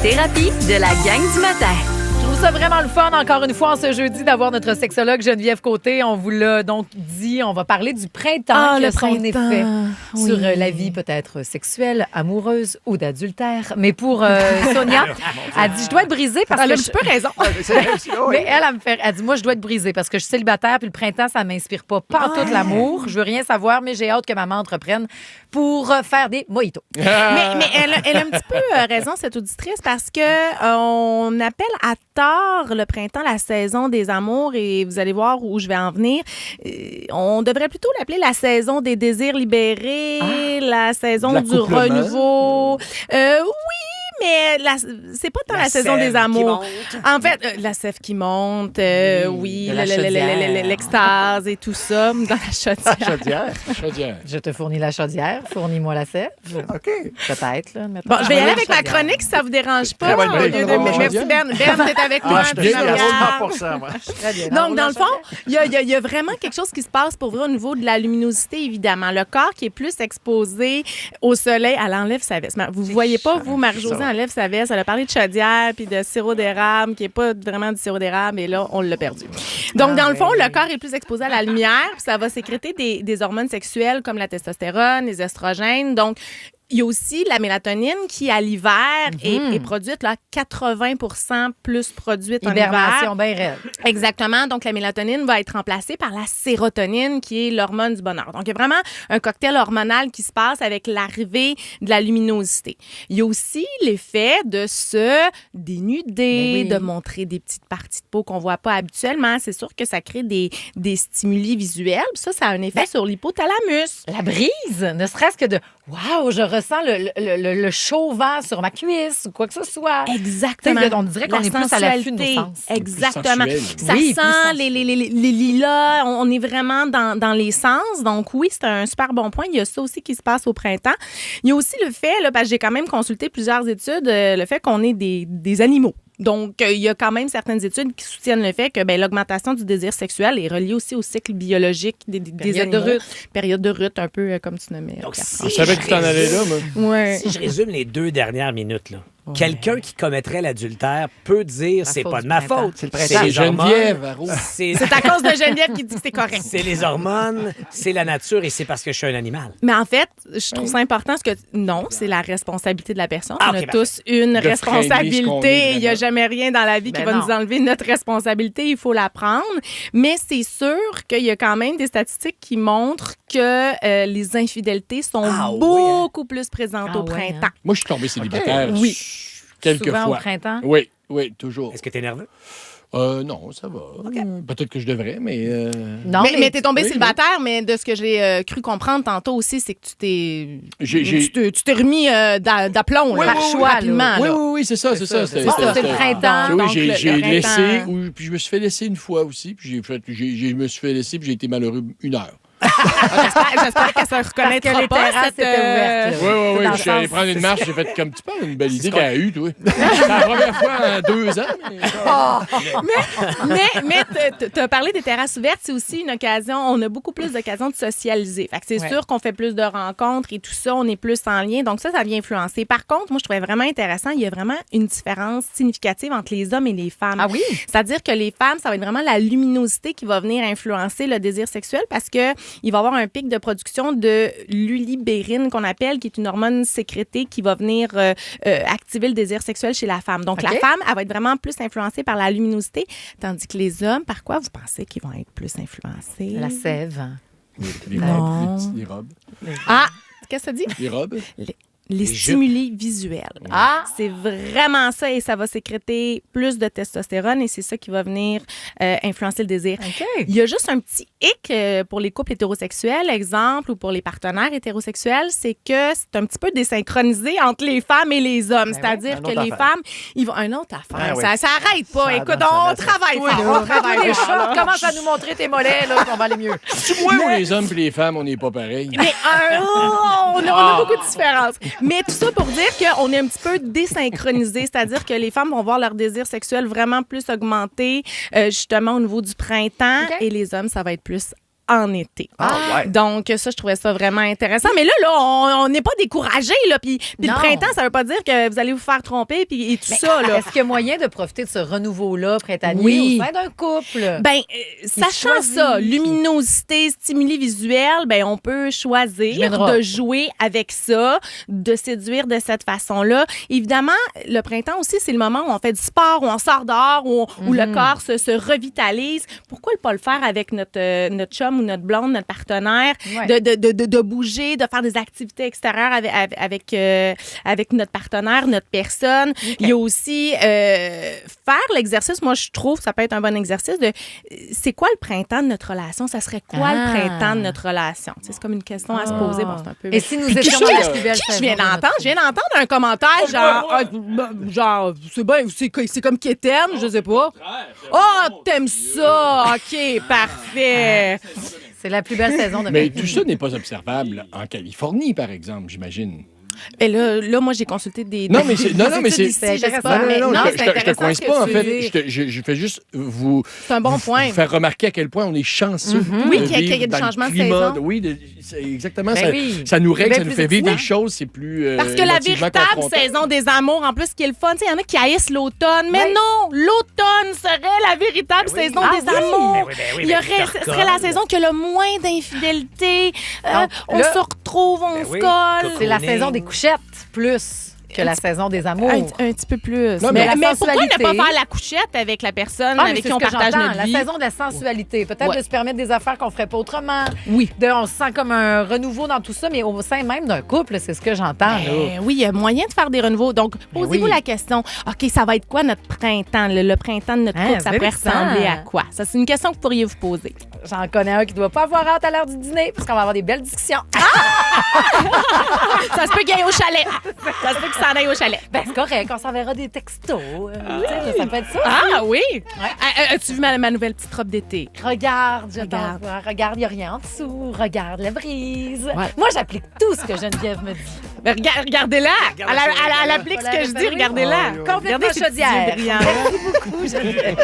thérapie de la gang du matin. Je trouve ça vraiment le fun, encore une fois, en ce jeudi, d'avoir notre sexologue Geneviève Côté. On vous l'a donc dit, on va parler du printemps, qui a son effet sur la vie peut-être sexuelle, amoureuse ou d'adultère. Mais pour Sonia, elle dit, je dois être brisée parce que... Elle a un petit peu raison. Mais elle dit, moi, je dois être brisée parce que je suis célibataire, puis le printemps, ça m'inspire pas tout l'amour. Je veux rien savoir, mais j'ai hâte que maman entreprenne pour faire des mojitos. Mais elle a un petit peu raison, cette auditrice, parce que on appelle à tort le printemps la saison des amours, et vous allez voir où je vais en venir. On devrait plutôt l'appeler la saison des désirs libérés, la saison du renouveau. Oui, mais c'est pas tant la saison des amours. En fait, la sève qui monte, oui, l'extase et tout ça dans la chaudière. Chaudière. Je te fournis la chaudière, fournis-moi la sève. OK. Peut-être, là. Bon, je vais y aller avec ma chronique si ça vous dérange pas. Très bonne idée. Merci, Ben. Ben, t'es avec moi. Je suis bien à 100%, moi. Donc, dans le fond, il y a vraiment quelque chose qui se passe pour vrai au niveau de la luminosité, évidemment. Le corps qui est plus exposé au soleil, elle enlève sa veste. Vous ne voyez pas, vous, Marie-Josée enlève sa veste. Elle a parlé de chaudière puis de sirop d'érable, qui n'est pas vraiment du sirop d'érable, et là, on l'a perdu. Donc, dans le fond, le corps est plus exposé à la lumière, puis ça va sécréter des hormones sexuelles comme la testostérone, les estrogènes. Donc, il y a aussi la mélatonine qui, à l'hiver, est produite, là, 80% plus produite en hiver. Hibernation bien raide. Exactement. Donc, la mélatonine va être remplacée par la sérotonine, qui est l'hormone du bonheur. Donc, il y a vraiment un cocktail hormonal qui se passe avec l'arrivée de la luminosité. Il y a aussi l'effet de se dénuder, de montrer des petites parties de peau qu'on ne voit pas habituellement. C'est sûr que ça crée des stimuli visuels. Puis ça a un effet sur l'hypothalamus. La brise, ne serait-ce que de « Wow, je ressens le chaud vent sur ma cuisse » ou quoi que ce soit. Exactement. On dirait qu'on est plus à l'affût de nos sens. Exactement. Ça oui, sent les lilas. On est vraiment dans les sens. Donc, oui, c'est un super bon point. Il y a ça aussi qui se passe au printemps. Il y a aussi le fait, là, parce que j'ai quand même consulté plusieurs études, le fait qu'on est des animaux. Donc, il y a quand même certaines études qui soutiennent le fait que l'augmentation du désir sexuel est reliée aussi au cycle biologique des animaux. Période de rut, un peu comme tu nommais. Donc, Je savais que tu t'en allais là, moi. Ouais. Si je résume les 2 dernières minutes, là, quelqu'un qui commettrait l'adultère peut dire c'est pas de ma faute. C'est le printemps. C'est Geneviève, Arro. C'est à cause de Geneviève qui dit que c'est correct. C'est les hormones, c'est la nature et c'est parce que je suis un animal. Mais en fait, je trouve ça important parce que non, c'est la responsabilité de la personne. Ah, on a ok, tous une De freiner ce qu'on responsabilité. est, Il n'y a jamais rien dans la vie qui va nous enlever notre responsabilité. Il faut la prendre. Mais c'est sûr qu'il y a quand même des statistiques qui montrent que les infidélités sont beaucoup plus présentes au printemps. Moi, je suis tombé célibataire. Oui. Quelques Souvent fois. au printemps? Oui, toujours. Est-ce que tu es nerveux? Non, ça va. Peut-être que je devrais, mais... Non, Mais t'es tombé oui, célibataire, mais de ce que j'ai cru comprendre tantôt aussi, c'est que tu t'es remis d'aplomb, par choix, rapidement. Oui, c'est ça. C'était le printemps. Oui, donc j'ai le laissé, printemps. puis je me suis fait laisser une fois aussi, puis je me suis fait laisser, puis j'ai été malheureux 1 heure. J'espère qu'elle se reconnaîtra Parce que les pas. terrasses étaient ouvertes, là. Oui, Dans je suis allé le prendre une marche, j'ai fait comme tu parles, une belle idée qu'elle a eue, toi. C'est la première fois en 2 ans. Mais tu as parlé des terrasses ouvertes, c'est aussi une occasion, on a beaucoup plus d'occasions de socialiser. Fait que c'est sûr qu'on fait plus de rencontres et tout ça, on est plus en lien. Donc ça vient influencer. Par contre, moi, je trouvais vraiment intéressant, il y a vraiment une différence significative entre les hommes et les femmes. Ah oui? C'est-à-dire que les femmes, ça va être vraiment la luminosité qui va venir influencer le désir sexuel parce que il va y avoir un pic de production de l'ulibérine qu'on appelle, qui est une hormone sécrétée qui va venir activer le désir sexuel chez la femme. Donc, la femme, elle va être vraiment plus influencée par la luminosité, tandis que les hommes, par quoi vous pensez qu'ils vont être plus influencés? La sève. Les robes, les robes. Ah! Qu'est-ce que ça dit? Les robes? Les stimuli visuels. C'est vraiment ça, et ça va sécréter plus de testostérone, et c'est ça qui va venir influencer le désir. Il y a juste un petit hic pour les couples hétérosexuels, exemple, ou pour les partenaires hétérosexuels, c'est que c'est un petit peu désynchronisé entre les femmes et les hommes. C'est-à-dire que les femmes, ils vont... Une autre affaire. Ça arrête pas. Écoute, on travaille fort. On travaille fort. Commence à nous montrer tes mollets, là, qu'on va aller mieux. C'est moi ou les hommes et les femmes, on n'est pas pareil? Mais on a beaucoup de différences. Mais tout ça pour dire qu'on est un petit peu désynchronisé, c'est-à-dire que les femmes vont voir leur désir sexuel vraiment plus augmenter justement au niveau du printemps, et les hommes, ça va être plus en été. ouais. Donc, ça, je trouvais ça vraiment intéressant. Mais là, on n'est pas découragés. Puis le Non. printemps, ça veut pas dire que vous allez vous faire tromper et tout ça. Là. Est-ce qu'il y a moyen de profiter de ce renouveau-là printanier Oui. au sein d'un couple? Ben, sachant choisit. ça, luminosité, stimuli visuels, ben on peut choisir de jouer avec ça, de séduire de cette façon-là. Évidemment, le printemps aussi, c'est le moment où on fait du sport, où on sort dehors, où le corps se revitalise. Pourquoi ne pas le faire avec notre chum ou notre blonde, notre partenaire, Ouais. de bouger, de faire des activités extérieures avec notre partenaire, notre personne. Okay. Il y a aussi faire l'exercice. Moi, je trouve que ça peut être un bon exercice de c'est quoi le printemps de notre relation? Ça serait quoi le printemps de notre relation? C'est comme une question à se poser. Bon, c'est un peu... Et si nous étions dans la plus belle saison je viens d'entendre? Je viens d'entendre un commentaire genre c'est bien, c'est comme Kéten, je sais pas. Oh, t'aimes ça? OK, parfait. C'est la plus belle saison de Mais tout ça n'est pas observable en Californie, par exemple, j'imagine. Et là, moi, j'ai consulté des. Non, mais c'est. Non, mais c'est. Je te coince pas, en fait. Je fais juste vous. C'est un bon point. Vous faire remarquer à quel point on est chanceux. Oui, qu'il y a des changements de saison. Oui, exactement. Ça nous règle, ça nous fait vivre des choses, c'est plus. Parce que la véritable saison des amours, en plus, ce qui est le fun, il y en a qui haïssent l'automne. Mais non, l'automne serait la véritable saison des amours. Il serait la saison qui a le moins d'infidélité. On se retrouve, on se colle. C'est la saison des couchettes plus que la saison des amours. Un petit peu plus. Non, mais pourquoi ne pas faire la couchette avec la personne avec qui on partage notre vie? La saison de la sensualité. Peut-être de se permettre des affaires qu'on ferait pas autrement. Oui. On se sent comme un renouveau dans tout ça, mais au sein même d'un couple, c'est ce que j'entends. Oui, il y a moyen de faire des renouveaux. Donc, posez-vous la question. OK, ça va être quoi notre printemps? Le printemps de notre couple, ça pourrait ressembler à quoi? Ça, c'est une question que vous pourriez vous poser. J'en connais un qui doit pas avoir hâte à l'heure du dîner parce qu'on va avoir des belles discussions. Ça se peut qu'il aille au chalet. Ça se peut qu'il s'en aille au chalet. Ben, c'est correct. On s'enverra des textos. Ça peut être ça. Ah oui? As-tu vu ma nouvelle petite robe d'été? Regarde, je t'envoie. Regarde, il n'y a rien en dessous. Regarde la brise. Ouais. Moi, j'applique tout ce que Geneviève me dit. Ben, regardez-la. Elle applique ce que je dis. Regardez-la. Complètement chaudière. Merci beaucoup, Geneviève.